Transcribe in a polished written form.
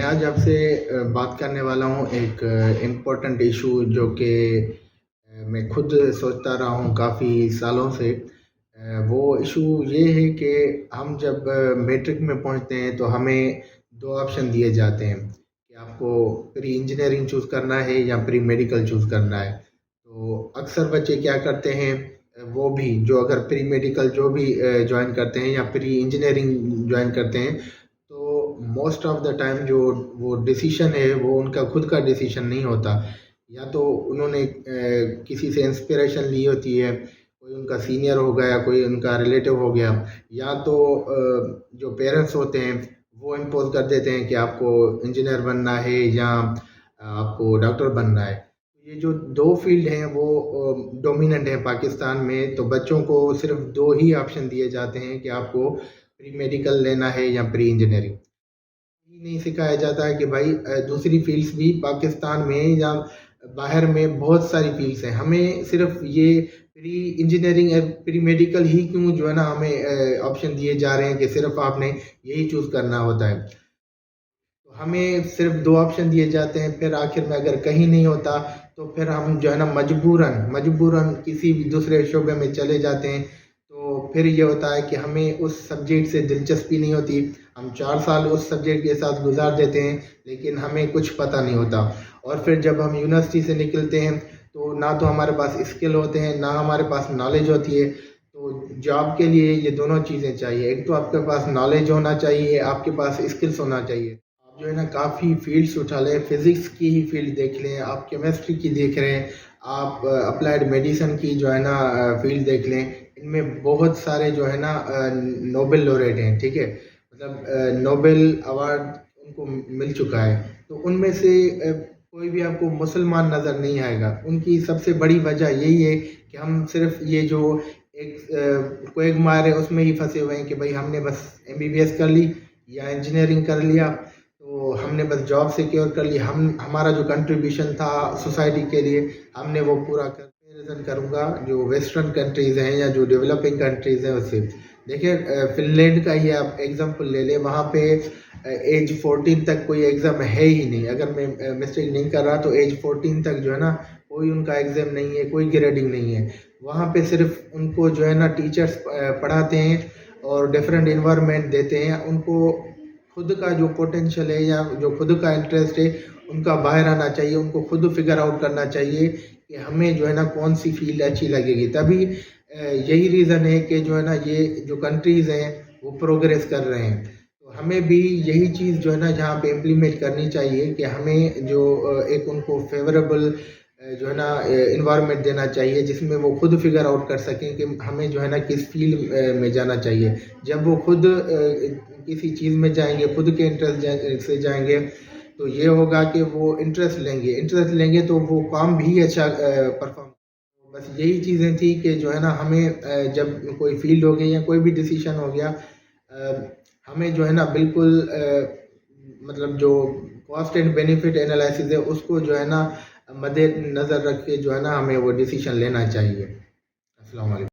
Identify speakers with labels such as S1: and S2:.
S1: आज आपसे बात करने वाला हूँ एक इम्पोर्टेंट इशू जो कि मैं खुद सोचता रहा हूँ काफ़ी सालों से। वो इशू ये है कि हम जब मैट्रिक में पहुँचते हैं तो हमें दो ऑप्शन दिए जाते हैं कि आपको प्री इंजीनियरिंग चूज़ करना है या प्री मेडिकल चूज़ करना है। तो अक्सर बच्चे क्या करते हैं, वो भी जो अगर प्री मेडिकल जो भी ज्वाइन करते हैं या प्री इंजीनियरिंग ज्वाइन करते हैं, तो मोस्ट ऑफ द टाइम जो वो डिसीजन है वो उनका खुद का डिसीजन नहीं होता। या तो उन्होंने किसी से इंस्पिरेशन ली होती है, कोई उनका सीनियर हो गया, कोई उनका रिलेटिव हो गया, या तो जो पेरेंट्स होते हैं वो इम्पोज कर देते हैं कि आपको इंजीनियर बनना है या आपको डॉक्टर बनना है। ये जो दो फील्ड हैं वो डोमिनेंट है पाकिस्तान में। तो बच्चों को सिर्फ दो ही ऑप्शन दिए जाते हैं कि आपको प्री मेडिकल लेना है या प्री इंजीनियरिंग। ये नहीं सिखाया जाता है कि भाई दूसरी फील्ड्स भी पाकिस्तान में या बाहर में बहुत सारी फील्ड्स हैं। हमें सिर्फ ये प्री इंजीनियरिंग प्री मेडिकल ही क्यों जो है ना हमें ऑप्शन दिए जा रहे हैं कि सिर्फ आपने यही चूज़ करना होता है। तो हमें सिर्फ दो ऑप्शन दिए जाते हैं, फिर आखिर में अगर कहीं नहीं होता तो फिर हम जो है ना मजबूरन मजबूरन किसी भी दूसरे शोबे में चले जाते हैं। तो फिर ये होता है कि हमें उस सब्जेक्ट से दिलचस्पी नहीं होती, हम 4 साल उस सब्जेक्ट के साथ गुजार देते हैं लेकिन हमें कुछ पता नहीं होता। और फिर जब हम यूनिवर्सिटी से निकलते हैं तो ना तो हमारे पास स्किल होते हैं, ना हमारे पास नॉलेज होती है। तो जॉब के लिए ये दोनों चीज़ें चाहिए, एक तो आपके पास नॉलेज होना चाहिए, आपके पास स्किल्स होना चाहिए। जो है ना काफ़ी फील्ड्स उठा लें, फिज़िक्स की ही फील्ड देख लें, आप केमिस्ट्री की देख रहे हैं, आप अप्लाइड मेडिसिन की जो है ना फील्ड देख लें। इनमें बहुत सारे जो है ना नोबेल लॉरेट हैं, ठीक है, मतलब नोबेल अवार्ड उनको मिल चुका है। तो उनमें से कोई भी आपको मुसलमान नज़र नहीं आएगा। उनकी सबसे बड़ी वजह यही है कि हम सिर्फ ये जो एक क्वेगमार है उसमें ही फंसे हुए हैं कि भाई हमने बस MBBS कर ली या इंजीनियरिंग कर लिया तो हमने बस जॉब सिक्योर कर ली। हमारा जो कंट्रीब्यूशन था सोसाइटी के लिए हमने वो पूरा कर। कंपेरिजन करूँगा जो वेस्टर्न कंट्रीज़ हैं या जो डेवलपिंग कंट्रीज़ हैं उससे। देखिए फिनलैंड का ही आप एग्जांपल ले लें, वहाँ पे एज 14 तक कोई एग्ज़ाम है ही नहीं। अगर मैं मिस्टेक नहीं कर रहा तो एज 14 तक जो है ना कोई उनका एग्ज़ाम नहीं है, कोई ग्रेडिंग नहीं है। वहाँ पे सिर्फ उनको जो है ना टीचर्स पढ़ाते हैं और डिफरेंट इन्वायरमेंट देते हैं। उनको खुद का जो पोटेंशियल है या जो खुद का इंटरेस्ट है उनका बाहर आना चाहिए, उनको खुद फिगर आउट करना चाहिए कि हमें जो है ना कौन सी फील्ड अच्छी लगेगी। तभी यही रीज़न है कि जो है ना ये जो कंट्रीज़ हैं वो प्रोग्रेस कर रहे हैं। तो हमें भी यही चीज़ जो है ना जहाँ पे इम्प्लीमेंट करनी चाहिए कि हमें जो एक उनको फेवरेबल जो है ना इन्वायरमेंट देना चाहिए जिसमें वो खुद फिगर आउट कर सकें कि हमें जो है ना किस फील्ड में जाना चाहिए। जब वो खुद किसी चीज़ में जाएंगे, खुद के इंटरेस्ट से जाएंगे, तो ये होगा कि वो इंटरेस्ट लेंगे तो वो काम भी अच्छा परफॉर्म। बस यही चीज़ें थी कि जो है ना हमें जब कोई फील्ड हो गई या कोई भी डिसीजन हो गया, हमें जो है ना बिल्कुल मतलब जो कॉस्ट एंड बेनिफिट एनालिसिस है उसको जो है ना मद्देनज़र रख के जो है ना हमें वो डिसीजन लेना चाहिए। अस्सलाम वालेकुम।